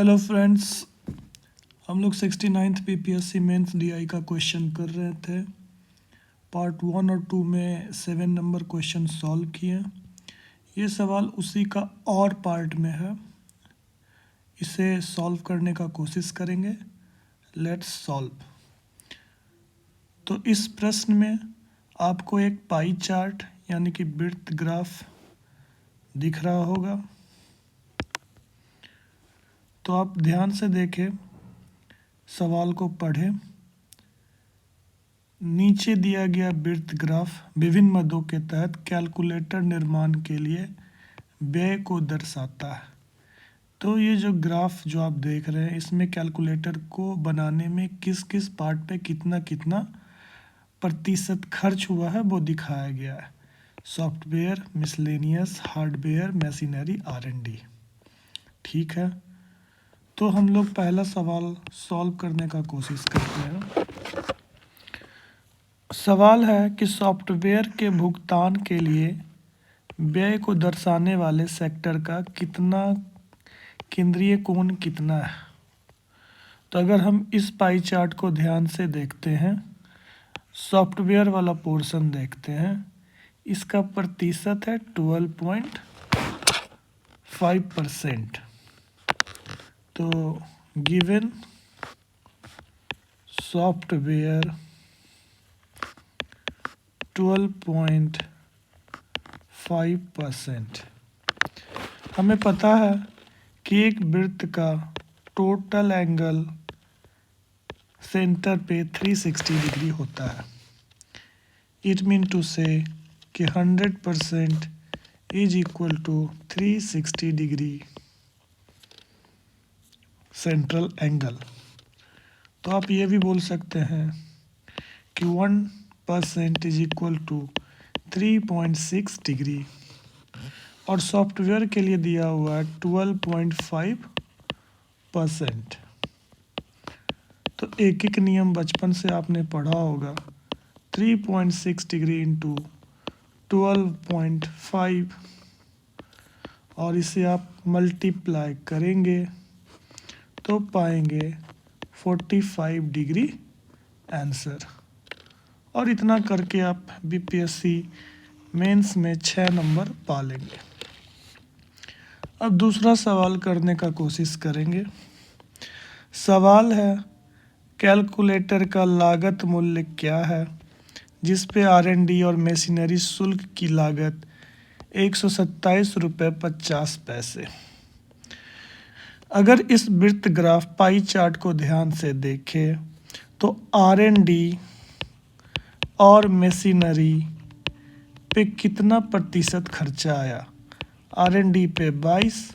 Hello friends, हम लोग 69th PPSC mains DI का क्वेश्चन कर रहे थे। पार्ट 1 और 2 में 7 नंबर क्वेश्चन सॉल्व किए। ये सवाल उसी का और पार्ट में है, इसे सॉल्व करने का कोशिश करेंगे। Let's solve. तो इस प्रश्न में आपको एक पाई चार्ट यानी कि विड्थ ग्राफ दिख रहा होगा, तो आप ध्यान से देखें, सवाल को पढ़ें। नीचे दिया गया विड्थ ग्राफ विभिन्न मदों के तहत कैलकुलेटर निर्माण के लिए व्यय को दर्शाता है। तो ये जो ग्राफ जो आप देख रहे हैं, इसमें कैलकुलेटर को बनाने में किस किस पार्ट पे कितना कितना प्रतिशत खर्च हुआ है वो दिखाया गया है। Software, miscellaneous, hardware, machinery, R&D। ठीक है, तो हम लोग पहला सवाल सॉल्व करने का कोशिश करते हैं। सवाल है कि सॉफ्टवेयर के भुगतान के लिए व्यय को दर्शाने वाले सेक्टर का कितना केंद्रीय कोण कितना है। तो अगर हम इस पाई चार्ट को ध्यान से देखते हैं, सॉफ्टवेयर वाला पोर्शन देखते हैं, इसका प्रतिशत है 12.5%। तो गिवन सॉफ्टवेयर 12.5%। हमें पता है कि एक वृत्त का टोटल एंगल सेंटर पे 360 डिग्री होता है। इट मीन टू से कि 100% is equal to 360 degree central angle. तो आप ये भी बोल सकते हैं कि 1% इज इक्वल टू 3.6 डिग्री, और सॉफ्टवेयर के लिए दिया हुआ है 12.5%। तो एक एक नियम बचपन से आपने पढ़ा होगा। 3.6 डिग्री इंटू 12.5, और इसे आप मल्टीप्लाई करेंगे तो पाएंगे 45 डिग्री आंसर। और इतना करके आप बीपीएससी मेंस में 6 नंबर पा लेंगे। अब दूसरा सवाल करने का कोशिश करेंगे। सवाल है, कैलकुलेटर का लागत मूल्य क्या है जिस पे R&D और मशीनरी शुल्क की लागत 127 रुपये 50 पैसे। अगर इस वृत्त ग्राफ पाई चार्ट को ध्यान से देखें तो R&D और मशीनरी पे कितना प्रतिशत खर्चा आया। R&D पे 22,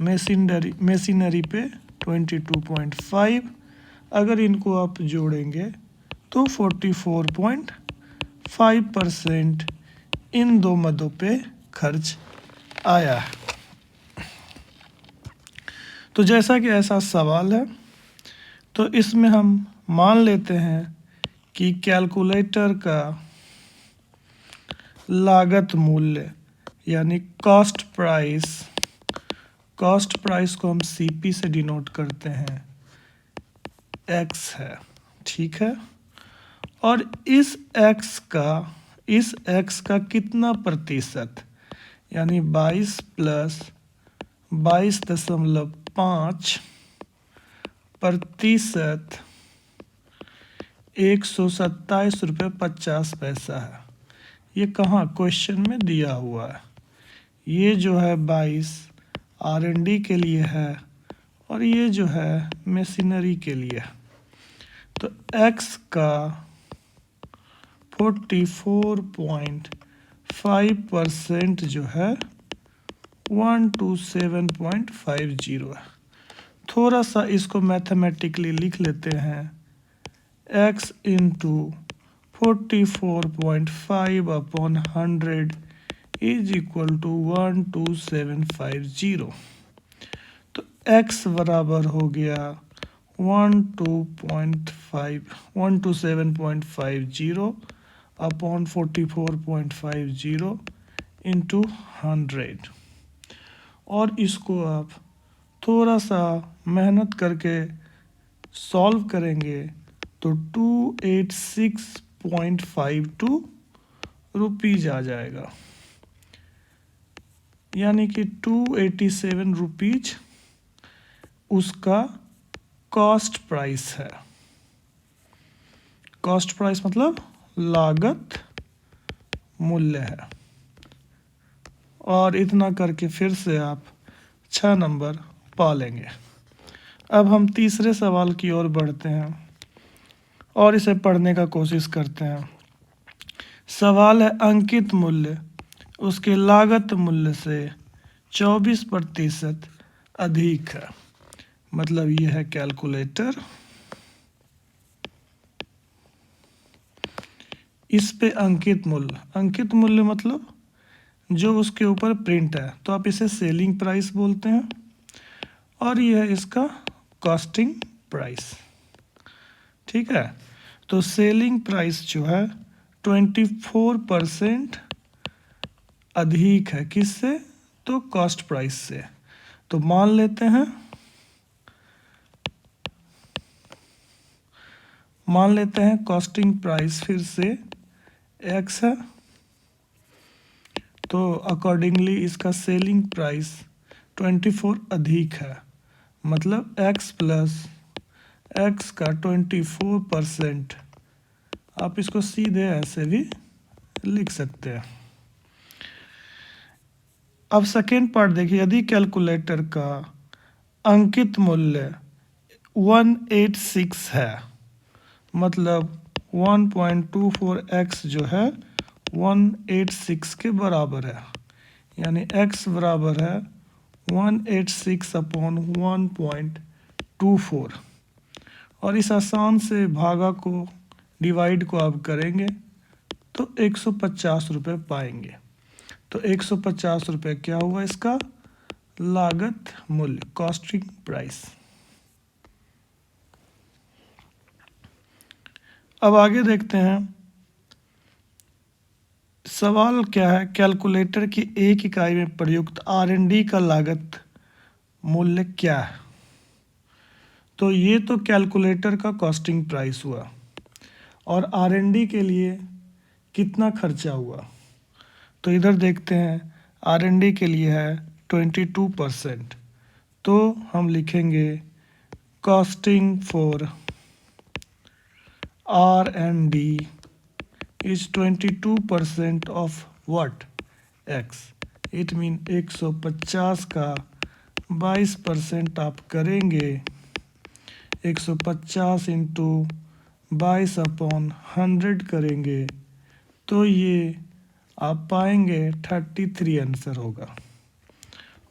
मशीनरी पे 22.5। अगर इनको आप जोड़ेंगे तो 44.5% इन दो मदों पे खर्च आया है। तो जैसा कि ऐसा सवाल है, तो इसमें हम मान लेते हैं कि कैलकुलेटर का लागत मूल्य यानी कॉस्ट प्राइस को हम CP से डिनोट करते हैं, X है। ठीक है, और इस X का कितना प्रतिशत यानी 22 प्लस 22.5 प्रतिशत 127 रुपये 50 पैसा है। ये कहाँ क्वेश्चन में दिया हुआ है। ये जो है 22 R&D के लिए है और ये जो है मशीनरी के लिए है। तो X का 44.5% जो है 127.50 है। थोड़ा सा इसको मैथमेटिकली लिख लेते हैं। X into 44.5 upon 100 is equal to 12750। तो X बराबर हो गया 127.50 अपॉन 44.50 इंटू 100, और इसको आप थोड़ा सा मेहनत करके सॉल्व करेंगे तो 286.52 रुपीज़ आ जाएगा, यानी कि 287 रुपीज़ उसका कॉस्ट प्राइस है। कॉस्ट प्राइस मतलब लागत मूल्य है। और इतना करके फिर से आप 6 नंबर पा लेंगे। अब हम तीसरे सवाल की ओर बढ़ते हैं और इसे पढ़ने का कोशिश करते हैं। सवाल है, अंकित मूल्य उसके लागत मूल्य से 24% अधिक है। मतलब ये है कैलकुलेटर, इस पे अंकित मूल्य मतलब जो उसके ऊपर प्रिंट है, तो आप इसे सेलिंग प्राइस बोलते हैं, और ये है इसका कॉस्टिंग प्राइस। ठीक है, तो सेलिंग प्राइस जो है 24% अधिक है, किससे? तो कॉस्ट प्राइस से। तो मान लेते हैं कॉस्टिंग प्राइस फिर से x है, तो अकॉर्डिंगली इसका सेलिंग प्राइस 24 अधिक है, मतलब x प्लस x का 24%। आप इसको सीधे ऐसे भी लिख सकते हैं। अब सेकेंड पार्ट देखिए, यदि कैलकुलेटर का अंकित मूल्य 186 है, मतलब 1.24x जो है 186 के बराबर है, यानी x बराबर है 186/1.24, और इस आसान से भागा को डिवाइड को आप करेंगे तो 150 रुपये पाएंगे। तो 150 रुपये क्या हुआ इसका लागत मूल्य, कॉस्टिंग प्राइस। अब आगे देखते हैं, सवाल क्या है, कैलकुलेटर की एक इकाई में प्रयुक्त R&D का लागत मूल्य क्या है। तो ये तो कैलकुलेटर का कॉस्टिंग प्राइस हुआ, और R&D के लिए कितना खर्चा हुआ, तो इधर देखते हैं R&D के लिए है 22%, तो हम लिखेंगे costing for R&D is 22% of what? X. It mean 150 का 22% आप करेंगे, 150 इंटू 22/100 करेंगे, तो ये आप पाएंगे 33 आंसर होगा।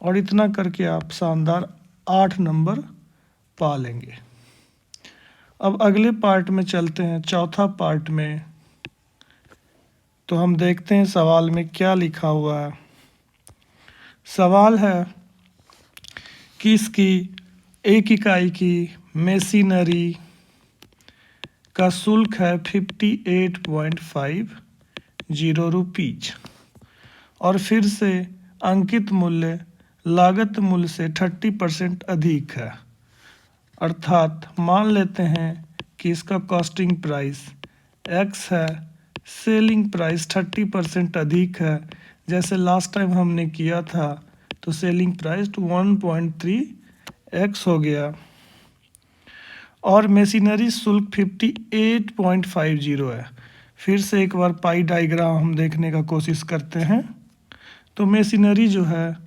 और इतना करके आप शानदार 8 नंबर पा लेंगे। अब अगले पार्ट में चलते हैं, चौथा पार्ट में, तो हम देखते हैं सवाल में क्या लिखा हुआ है। सवाल है कि इसकी एक इकाई की मशीनरी का शुल्क है 58.50 रुपीज, और फिर से अंकित मूल्य लागत मूल्य से 30% अधिक है। अर्थात मान लेते हैं कि इसका कॉस्टिंग प्राइस x है, सेलिंग प्राइस 30% अधिक है, जैसे लास्ट टाइम हमने किया था, तो सेलिंग प्राइस 1.3x हो गया, और मशीनरी शुल्क 58.50 है। फिर से एक बार पाई डायग्राम हम देखने का कोशिश करते हैं, तो मशीनरी जो है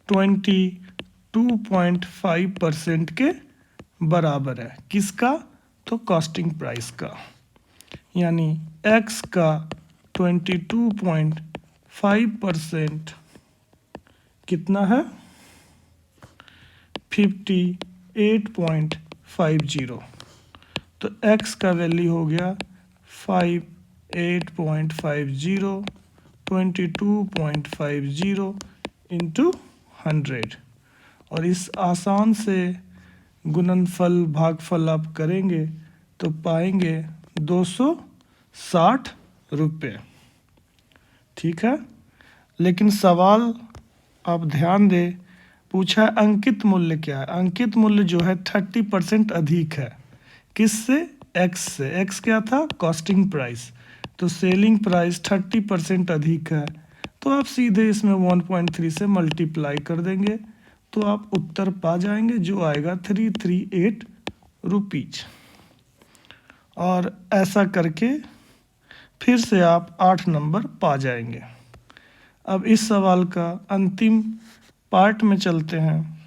22.5% के बराबर है, किसका? तो कॉस्टिंग प्राइस का, यानी x का 22.5% कितना है? 58.50। तो x का वैल्यू हो गया 58.50, 22.50 इंटू 100, और इस आसान से गुणनफल भागफल आप करेंगे तो पाएंगे 260 रुपये। ठीक है, लेकिन सवाल आप ध्यान दें, पूछा है अंकित मूल्य क्या है। अंकित मूल्य जो है 30% अधिक है। किससे? एक्स से। एक्स क्या था? Costing price. तो सेलिंग प्राइस 30% अधिक है, तो आप सीधे इसमें 1.3 से मल्टीप्लाई कर देंगे तो आप उत्तर पा जाएंगे, जो आएगा 338 रुपीज। और ऐसा करके फिर से आप 8 नंबर पा जाएंगे। अब इस सवाल का अंतिम पार्ट में चलते हैं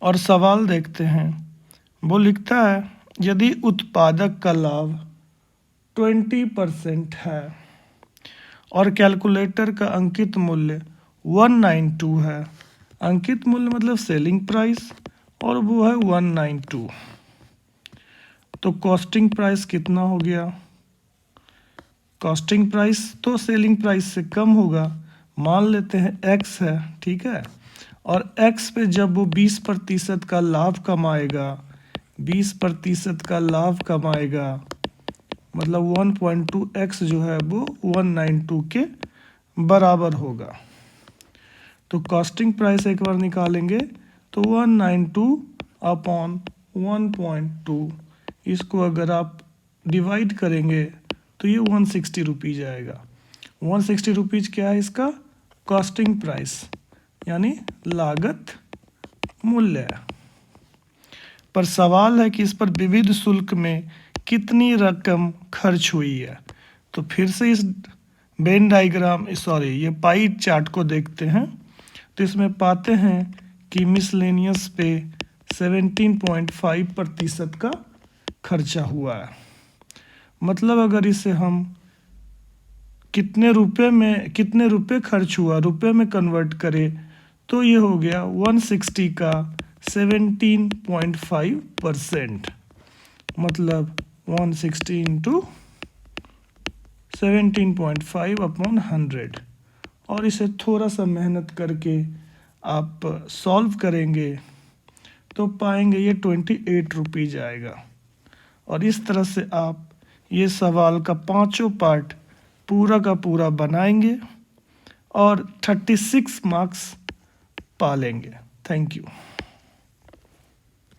और सवाल देखते हैं। वो लिखता है यदि उत्पादक का लाभ 20% है और कैलकुलेटर का अंकित मूल्य 192 है। अंकित मूल्य मतलब सेलिंग प्राइस, और वो है 192। तो कॉस्टिंग प्राइस कितना हो गया? कॉस्टिंग प्राइस तो सेलिंग प्राइस से कम होगा। मान लेते हैं एक्स है, ठीक है। और एक्स पे जब वो 20% का लाभ कमाएगा, 20% का लाभ कमाएगा, मतलब 1.2x जो है वो 192 के बराबर होगा। तो कॉस्टिंग प्राइस एक बार निकालेंगे तो 192 अपॉन 1.2, इसको अगर आप डिवाइड करेंगे तो ये 160 रुपीज आएगा। 160 रुपीज क्या है इसका? कॉस्टिंग प्राइस यानी लागत मूल्य। पर सवाल है कि इस पर विविध शुल्क में कितनी रकम खर्च हुई है। तो फिर से इस वेन डायग्राम ये पाई चार्ट को देखते हैं। तो इसमें पाते हैं कि मिसलेनियस पे 17.5% का खर्चा हुआ है। मतलब अगर इसे हम कितने रुपए खर्च हुआ रुपए में कन्वर्ट करें तो ये हो गया 160 का 17.5%, मतलब 160 इंटू 17.5 अपॉन 100। और इसे थोड़ा सा मेहनत करके आप सॉल्व करेंगे तो पाएंगे ये 28 रुपीज आएगा। और इस तरह से आप ये सवाल का 5 पार्ट पूरा का पूरा बनाएंगे और 36 मार्क्स पा लेंगे। Thank you.